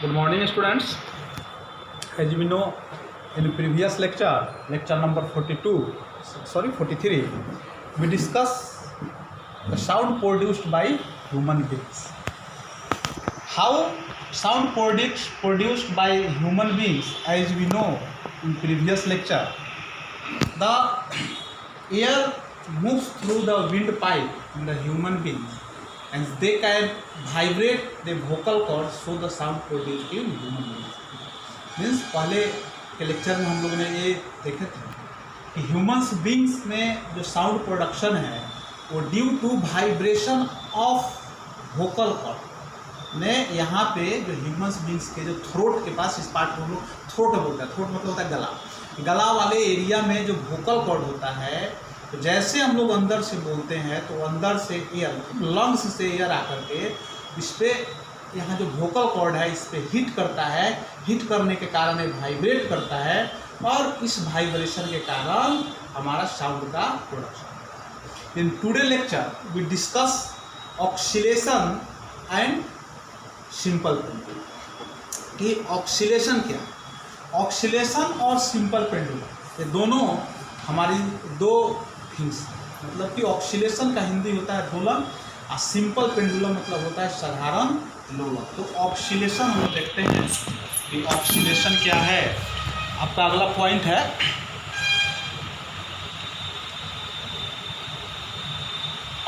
Good morning, students. As we know, in previous lecture number 43, we discuss the sound produced by human beings. How sound produced by human beings, as we know in previous lecture, the air moves through the windpipe in the human beings, and they can vibrate the vocal cords, so the sound produced in human beings. Means पहले के lecture में हम लोगों ने ये देखे थे कि ह्यूमन्स बींग्स में जो साउंड प्रोडक्शन है वो due to vibration of vocal cord ने यहाँ पे जो ह्यूमन्स बींग्स के जो थ्रोट के पास, इस पार्ट को हम लोग थ्रोट बोलते हैं। थ्रोट मतलब होता है गला, गला वाले एरिया में जो वोकल कॉर्ड होता है, तो जैसे हम लोग अंदर से बोलते हैं तो अंदर से एयर, लंग्स से एयर आकर के इस पर, यहाँ जो वोकल कॉर्ड है इस पर हिट करता है। हिट करने के कारण ये वाइब्रेट करता है और इस वाइब्रेशन के कारण हमारा साउंड का production. In today lecture we discuss oscillation and simple pendulum. कि ऑक्सीलेशन क्या, ऑक्सीलेशन और सिंपल पेंडुलम ये दोनों हमारी दो थिंग्स, मतलब कि ऑक्सीलेशन का हिंदी होता है दोलन और सिंपल पेंडुलम मतलब होता है साधारण लोलन। तो ऑक्सीलेशन हम लोग देखते हैं कि ऑक्सीलेशन क्या है। आपका अगला पॉइंट है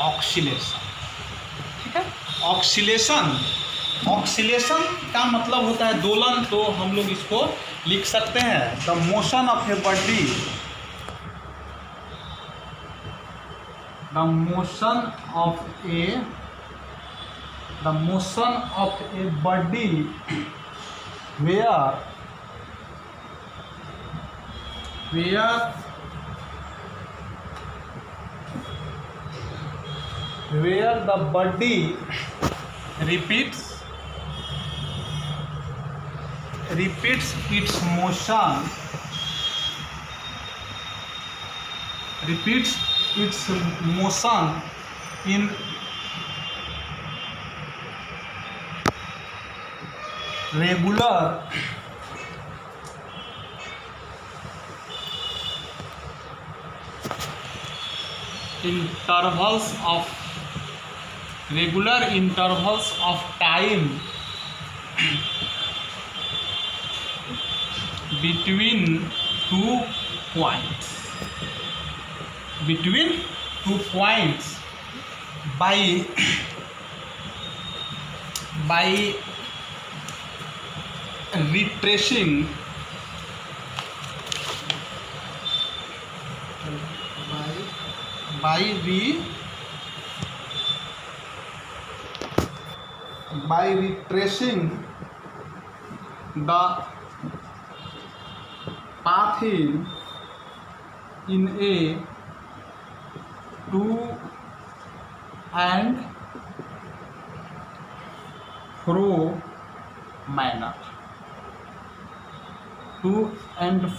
ऑक्सीलेशन। ठीक है, ऑक्सीलेशन, ऑक्सीलेशन का मतलब होता है दोलन। तो हम लोग इसको लिख सकते हैं the motion of a body, the motion of a body where the body repeats its motion, in regular intervals of time between 2 points, by retracing the path in a to and fro manner. To and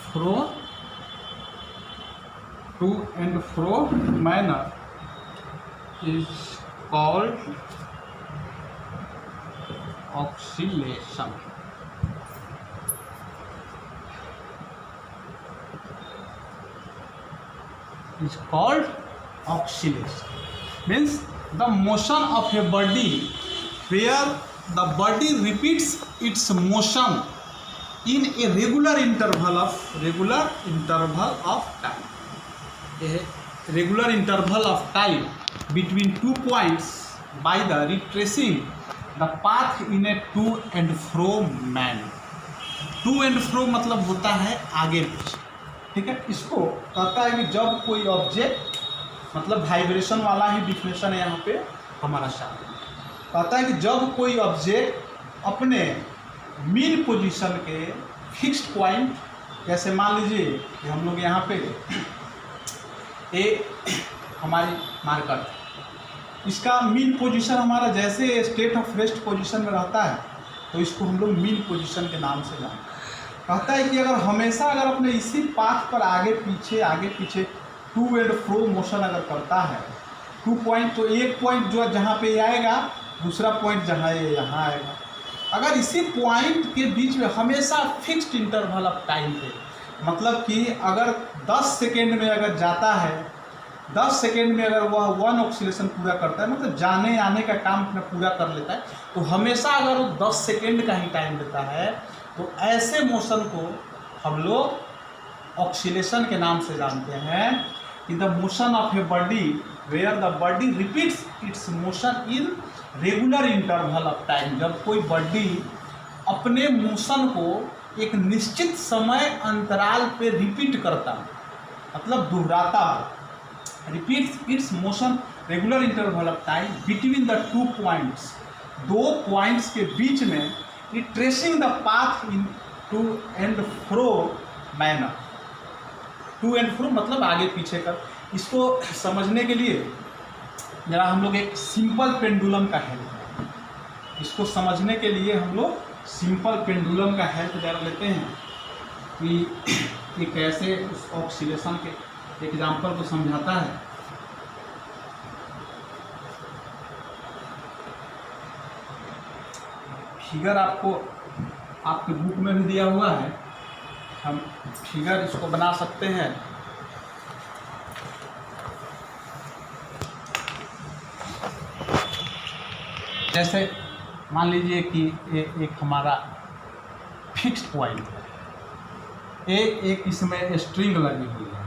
fro manner is called oscillation. Is called oscillation. Means the motion of a body where the body repeats its motion in a regular interval of time. A regular interval of time between 2 points by the retracing the path in a to and fro manner. To and fro मतलब होता है आगे पीछे। ठीक है, इसको कहता है कि जब कोई ऑब्जेक्ट, मतलब वाइब्रेशन वाला ही डिफिनेशन है यहाँ पे हमारा शामिल। कहता है कि जब कोई ऑब्जेक्ट अपने मीन पोजीशन के फिक्स्ड पॉइंट, जैसे मान लीजिए कि हम लोग यहाँ पे हमारी मार्कर, इसका मीन पोजीशन हमारा जैसे स्टेट ऑफ रेस्ट पोजीशन में रहता है तो इसको हम लोग मीन पोजीशन के नाम से जानते हैं। कहता है कि अगर हमेशा अगर अपने इसी पाथ पर आगे पीछे टू एंड फ्रो मोशन अगर करता है, 2 पॉइंट, तो एक पॉइंट जो जहाँ पे आएगा, दूसरा पॉइंट जहाँ ये यहाँ आएगा, अगर इसी पॉइंट के बीच में हमेशा फिक्स्ड इंटरवल ऑफ टाइम पे, मतलब कि अगर 10 सेकेंड में अगर जाता है, 10 सेकेंड में अगर वह 1 ऑक्सीलेशन पूरा करता है, मतलब जाने आने का काम अपना पूरा कर लेता है, तो हमेशा अगर वो 10 सेकेंड का ही टाइम लेता है, तो ऐसे मोशन को हम लोग ऑक्सीलेशन के नाम से जानते हैं। कि the motion of a body where the body repeats its motion in regular interval of time, जब कोई बॉडी अपने मोशन को एक निश्चित समय अंतराल पे रिपीट करता, मतलब दोहराता, repeats its motion regular interval of time between the 2 points, 2 points के बीच में, it tracing the path in to and fro manner. To and fro मतलब आगे पीछे कर। इसको समझने के लिए जरा हम लोग एक सिंपल पेंडुलम का हेल्प है, इसको समझने के लिए हम लोग सिंपल पेंडुलम का हेल्प जरा लेते हैं कि ये कैसे उस ऑक्सीलेशन के एग्जाम्पल को समझाता है। फिगर आपको आपके बुक में भी दिया हुआ है, हम फिगर इसको बना सकते हैं। जैसे मान लीजिए कि एक हमारा फिक्स्ड पॉइंट है, एक इसमें स्ट्रिंग लगी हुई है,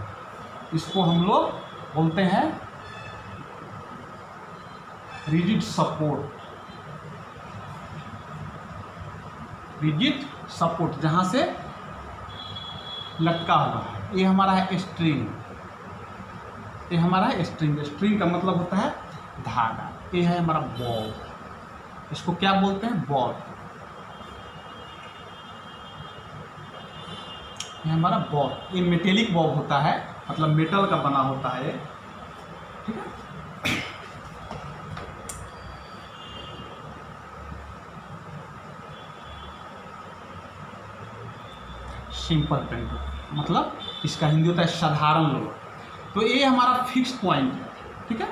इसको हम लोग बोलते हैं रिजिड सपोर्ट। रिजिड सपोर्ट जहाँ से लटका हुआ है, ये हमारा है स्ट्रिंग, ये हमारा है स्ट्रिंग। स्ट्रिंग का मतलब होता है धागा। ये है हमारा बॉल, इसको क्या बोलते हैं? बॉल। ये हमारा बॉल, ये मेटेलिक बॉल होता है, मतलब मेटल का बना होता है, ठीक है। सिंपल पेंडुलम मतलब इसका हिंदी होता है साधारण लोड। तो ये हमारा फिक्स्ड पॉइंट है, ठीक है,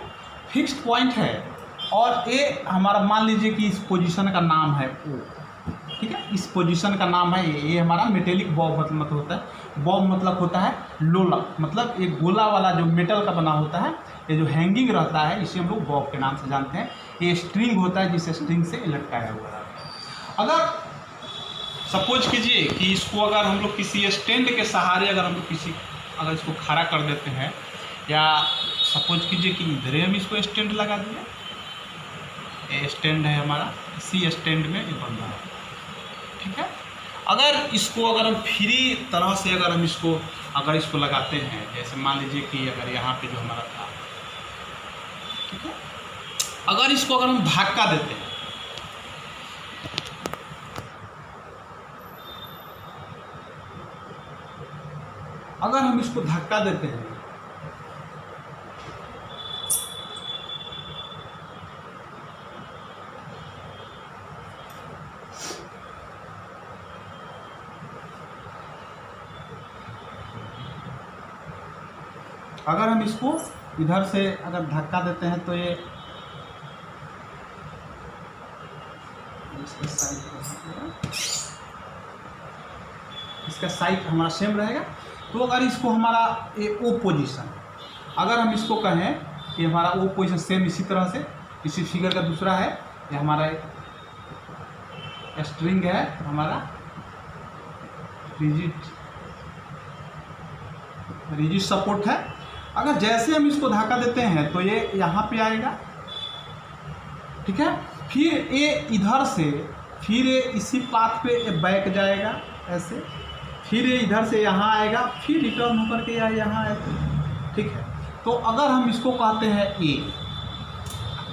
फिक्स्ड पॉइंट है। और ये हमारा मान लीजिए कि इस पोजीशन का नाम है O, ठीक है, इस पोजीशन का नाम है ये हमारा मेटेलिक बॉब मतलब होता है। बॉब मतलब होता है लोला, मतलब एक गोला वाला जो मेटल का बना होता है, ये जो हैंगिंग रहता है, इसे हम लोग बॉब के नाम से जानते हैं। ये स्ट्रिंग होता है जिस स्ट्रिंग से लटकाया हुआ है। अगर सपोज कीजिए कि इसको अगर हम लोग किसी स्टैंड के सहारे अगर हम लोग अगर इसको खड़ा कर देते हैं, या सपोज कीजिए कि इधर हम इसको स्टैंड लगा दिए, ये स्टैंड है हमारा, इसी स्टैंड में ये बन रहा है, ठीक है। अगर इसको अगर हम फ्री तरह से अगर हम इसको लगाते हैं, जैसे मान लीजिए कि अगर यहाँ पे जो हमारा था, ठीक है, अगर इसको अगर हम धक्का देते हैं, अगर हम इसको धक्का देते हैं, अगर हम इसको इधर से अगर धक्का देते हैं तो ये इसका साइड हमारा सेम रहेगा। तो अगर इसको हमारा ये ओ पोजीशन, अगर हम इसको कहें कि हमारा ओ पोजीशन सेम इसी तरह से, इसी फिगर का दूसरा है, ये हमारा स्ट्रिंग है, हमारा रिजिड सपोर्ट है। अगर जैसे हम इसको धक्का देते हैं तो ये यहाँ पे आएगा, ठीक है, फिर ये इधर से फिर ये इसी पाथ पे बैक जाएगा ऐसे, फिर ये इधर से यहाँ आएगा, फिर रिटर्न होकर के यहाँ आएगा, ठीक है। तो अगर हम इसको कहते हैं ए,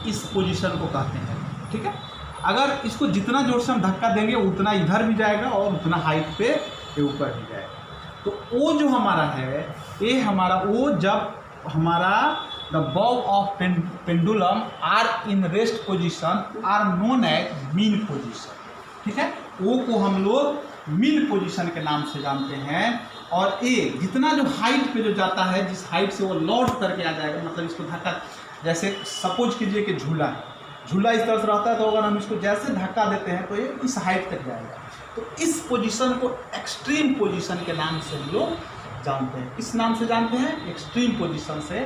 इस पोजीशन को कहते हैं, ठीक है। अगर इसको जितना जोर से हम धक्का देंगे उतना इधर भी जाएगा और उतना हाइट पे ये ऊपर भी जाएगा। तो ओ जो हमारा है, ये हमारा ओ जब हमारा the bob of pendulum are in rest position are known as mean position, ठीक है। ओ को हम लोग मीन पोजीशन के नाम से जानते हैं। और ए जितना जो हाइट पे जो जाता है, जिस हाइट से वो लौट करके आ जाएगा, मतलब इसको धक्का, जैसे सपोज कीजिए कि झूला है, झूला इस तरह से रहता है, तो अगर हम इसको जैसे धक्का देते हैं तो ये इस हाइट तक जाएगा। तो इस पोजीशन को एक्सट्रीम पोजीशन के नाम से हम लोग जानते हैं। किस नाम से जानते हैं? एक्सट्रीम पोजीशन से।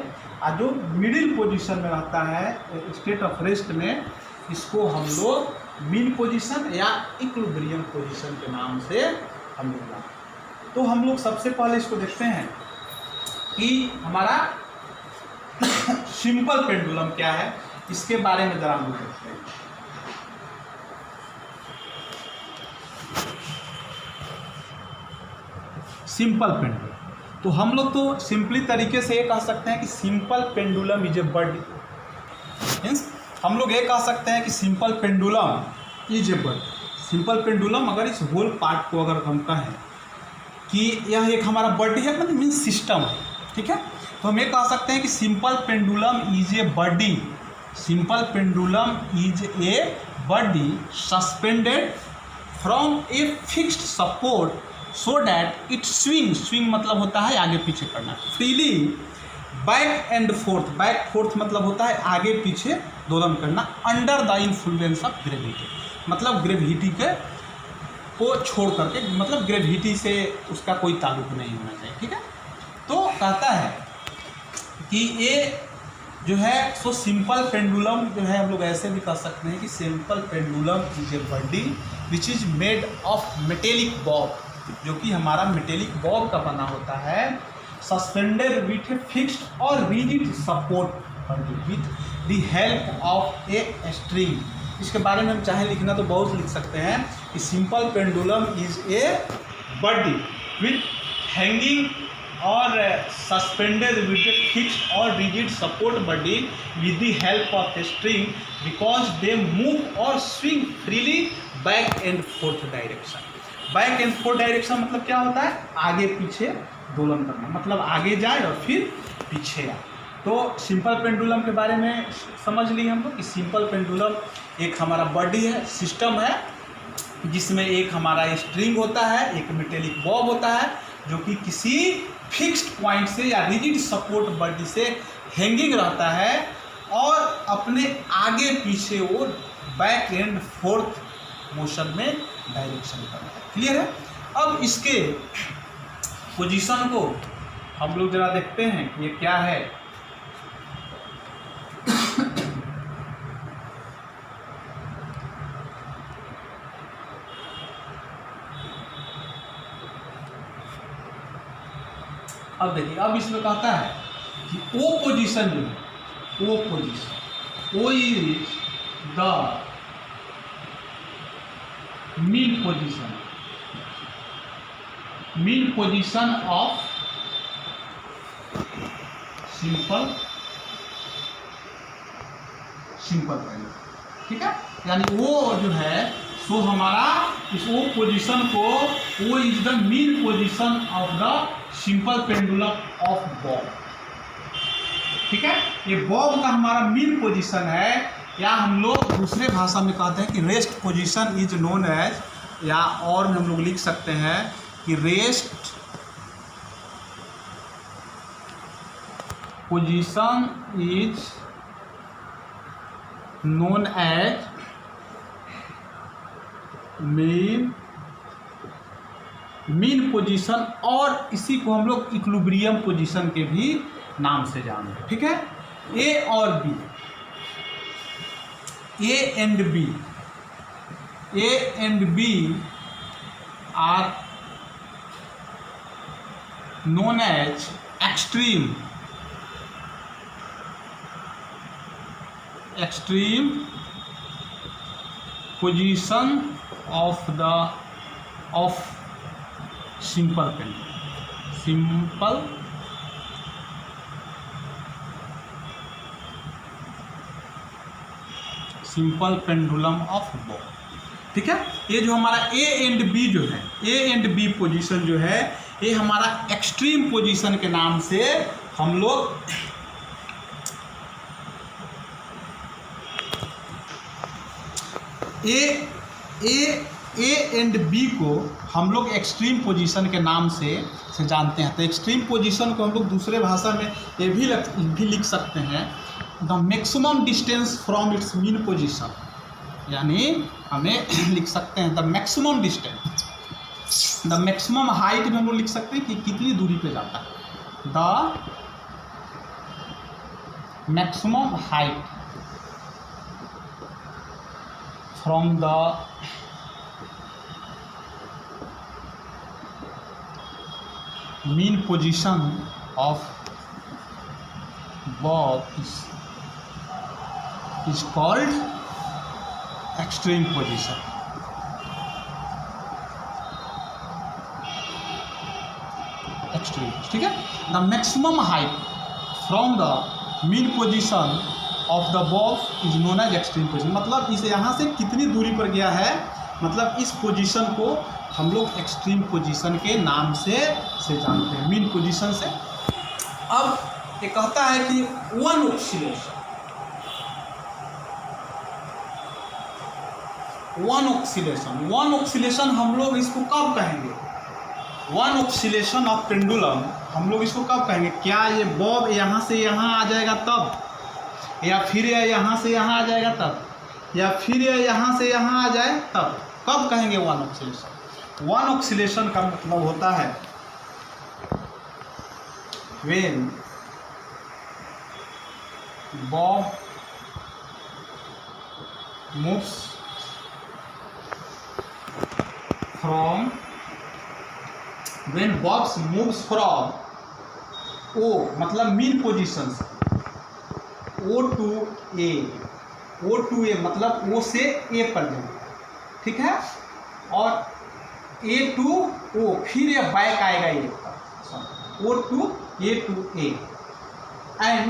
और जो मिडिल पोजीशन में रहता है स्टेट ऑफ रेस्ट में, इसको हम लोग मीन पोजीशन या इक्विलिब्रियम पोजीशन के नाम से हम लोग जानते हैं। तो हम लोग सबसे पहले इसको देखते हैं कि हमारा सिंपल पेंडुलम क्या है, इसके बारे में जरा हम लोग देखते हैं। सिंपल पेंडुलम, तो हम लोग तो सिंपली तरीके से ये कह सकते हैं कि simple pendulum is A bird. Means हम लोग ये कह सकते हैं कि simple pendulum is A bird. Simple pendulum अगर इस होल पार्ट को अगर हम कहें कि यह एक हमारा बॉडी है, मतलब मीन्स सिस्टम है, ठीक है, तो हम ये कह सकते हैं कि simple pendulum is a body. Simple pendulum is a body suspended from a fixed support so that it swing मतलब होता है आगे पीछे करना, freely back and fourth, back fourth मतलब होता है आगे पीछे दोलन करना, under the influence of gravity, मतलब ग्रेविटी के को छोड़ करके, मतलब ग्रेविटी से उसका कोई ताल्लुक नहीं होना चाहिए, ठीक है। तो कहता है कि ये जो है सो सिंपल पेंडुलम जो है हम लोग ऐसे भी कह सकते हैं कि simple pendulum is a body which is made of metallic Bob, जो कि हमारा मेटेलिक बॉब का बना होता है, सस्पेंडेड विथ ए फिक्स्ड और rigid support with the help of a string. इसके बारे में हम चाहे लिखना तो बहुत लिख सकते हैं कि simple pendulum is a body with hanging और सस्पेंडेड विथ ए फिक्स्ड और rigid support body with the help of a string because they move और swing freely back and forth direction. Back and forth direction मतलब क्या होता है? आगे पीछे दोलन करना, मतलब आगे जाए और फिर पीछे आए। तो सिंपल पेंडुलम के बारे में समझ लिए हम लोग कि सिंपल पेंडुलम एक हमारा बॉडी है, सिस्टम है, जिसमें एक हमारा स्ट्रिंग होता है, एक मेटेलिक बॉब होता है, जो कि किसी फिक्स्ड पॉइंट से या रिजिड सपोर्ट बॉडी से हैंगिंग रहता है और अपने आगे पीछे वो बैक एंड फोर्थ मोशन में डायरेक्शन करता है। क्लियर है? अब इसके पोजीशन को हम लोग जरा देखते हैं कि ये क्या है। अब देखिए, अब इसमें कहता है कि ओ पोजीशन जो है, O position, O is the mean position of simple pendulum, ठीक है। यानी वो जो है सो हमारा इस ओ पोजीशन को, वो is the mean position of the simple pendulum of Bob, ठीक है। ये बॉब का हमारा मीन पोजीशन है, या हम लोग दूसरे भाषा में कहते हैं कि rest position is known as, या और में हम लोग लिख सकते हैं कि rest position is known as mean position, और इसी को हम लोग इक्विलिब्रियम पोजीशन के भी नाम से जानते हैं, ठीक है। ए और B, A and B are known as extreme position of simple pendulum, simple pendulum of Bob, ठीक है। ये जो हमारा ए एंड बी जो है, ए एंड बी पोजीशन जो है, ये हमारा एक्सट्रीम पोजीशन के नाम से हम लोग ए एंड बी को हम लोग एक्सट्रीम पोजीशन के नाम से जानते हैं। तो एक्सट्रीम पोजीशन को हम लोग दूसरे भाषा में ये भी लिख सकते हैं the maximum distance from its mean position, यानी हमें लिख सकते हैं the maximum distance, the maximum height में हम लोग लिख सकते हैं कि कितनी दूरी पे जाता है, the maximum height from the mean position of Bob is called extreme position. Extreme, ठीक है। The maximum height from the mean position of the bob is known as extreme position। मतलब इसे यहाँ से कितनी दूरी पर गया है, मतलब इस पोजीशन को हम लोग एक्सट्रीम पोजीशन के नाम से जानते हैं, मीन पोजीशन से। अब ये कहता है कि वन ऑक्सीलेशन हम लोग इसको कब कहेंगे, वन ऑक्सीलेशन ऑफ पेंडुलम हम लोग इसको कब कहेंगे, क्या ये बॉब यहाँ से यहाँ आ जाएगा तब, या फिर ये यहाँ से यहाँ आ जाएगा तब, या फिर ये यहाँ से यहाँ आ जाए तब, कब कहेंगे वन ऑक्सीलेशन। वन ऑक्सीलेशन का मतलब होता है when Bob moves from, when bob moves from O, मतलब मीन पोजीशन से O to A मतलब O से A पर जाए, ठीक है, और A to O, फिर ये बैक आएगा ये O to A to A and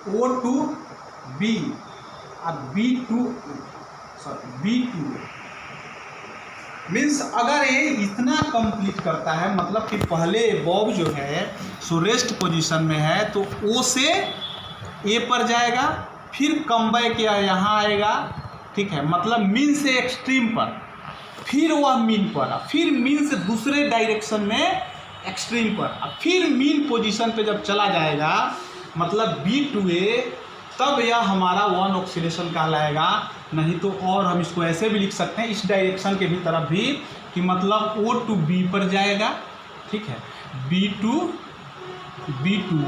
O to B और B to A मीन्स अगर ये इतना कंप्लीट करता है, मतलब कि पहले बॉब जो है सो रेस्ट पोजीशन में है तो O से A पर जाएगा, फिर कम बैक यहाँ आएगा, ठीक है, मतलब मीन से एक्सट्रीम पर, फिर वह मीन पर, फिर मीन से दूसरे डायरेक्शन में एक्सट्रीम पर, फिर मीन पोजीशन पे जब चला जाएगा मतलब B to A, तब यह हमारा वन ऑक्सीलेशन कहलाएगा। नहीं तो और हम इसको ऐसे भी लिख सकते हैं इस डायरेक्शन के भी तरफ भी कि मतलब O to B पर जाएगा, ठीक है, B to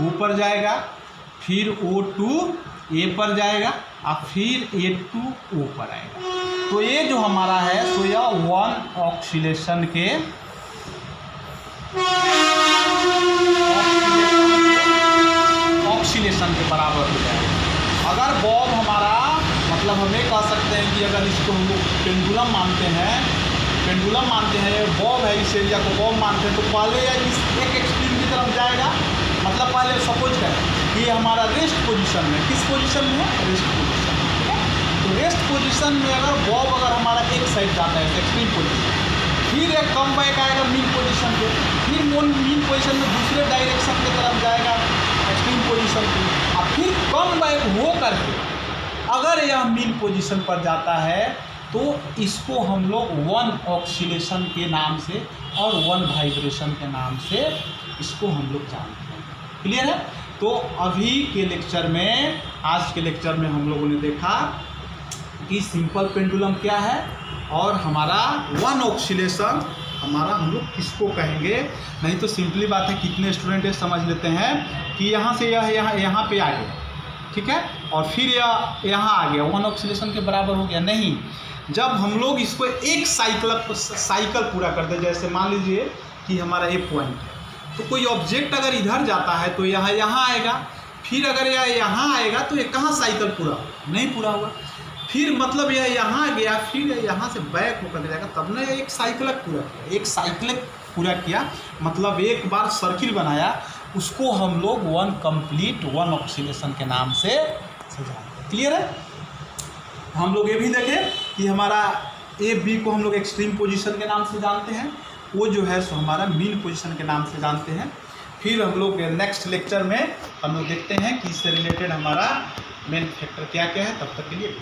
O पर जाएगा, फिर O to A पर जाएगा और फिर A to O पर आएगा। तो ये जो हमारा है तो यह वन ऑक्सीलेशन के बराबर हो जाएगा। अगर बॉब हमारा मतलब हमें कह सकते हैं कि अगर इसको हम लोग पेंडुलम मानते हैं बॉब है, इस एरिया को बॉब मानते हैं, तो पहले या इस एक एक्सट्रीम की तरफ जाएगा, मतलब पहले सपोज करें कि ये हमारा रेस्ट पोजीशन में, किस पोजीशन में है, रेस्ट पोजीशन में, ठीक है। तो रेस्ट पोजीशन में अगर बॉब अगर हमारा एक साइड जाता है एक्सट्रीम पोजीशन, फिर एक कम बैक आएगा मीन पोजीशन पे, फिर मीन पोजीशन में दूसरे डायरेक्शन की तरफ जाएगा एक्सट्रीम पोजीशन पे, और फिर कम बैक हो करके अगर यह मीन पोजीशन पर जाता है तो इसको हम लोग वन ऑक्सीलेशन के नाम से और वन वाइब्रेशन के नाम से इसको हम लोग जानते हैं। क्लियर है। तो अभी के लेक्चर में, आज के लेक्चर में हम लोगों ने देखा कि सिंपल पेंडुलम क्या है और हमारा वन ऑक्सीलेशन हमारा हम लोग किसको कहेंगे। नहीं तो सिंपली बात है, कितने स्टूडेंट ये समझ लेते हैं कि यहाँ से यहाँ पे आ गया, ठीक है, और फिर यहाँ आ गया, वन ऑक्सीलेशन के बराबर हो गया। नहीं, जब हम लोग इसको एक साइकिल पूरा कर दे, जैसे मान लीजिए कि हमारा ए पॉइंट है, तो कोई ऑब्जेक्ट अगर इधर जाता है तो यहाँ आएगा, फिर अगर यह यहाँ आएगा तो ये कहाँ साइकिल पूरा नहीं पूरा हुआ, फिर मतलब यह यहाँ गया, फिर यहाँ से बैक होकर जाएगा, तब ना एक साइकिल पूरा किया, मतलब एक बार सर्किल बनाया, उसको हम लोग वन ऑक्सीलेशन के नाम से जानते। क्लियर है। हम लोग ये भी देखें कि हमारा ए बी को हम लोग एक्सट्रीम पोजीशन के नाम से जानते हैं, वो जो है सो हमारा मीन पोजीशन के नाम से जानते हैं। फिर हम लोग नेक्स्ट लेक्चर में हम लोग देखते हैं कि इससे रिलेटेड हमारा मेन फैक्टर क्या क्या है। तब तक के लिए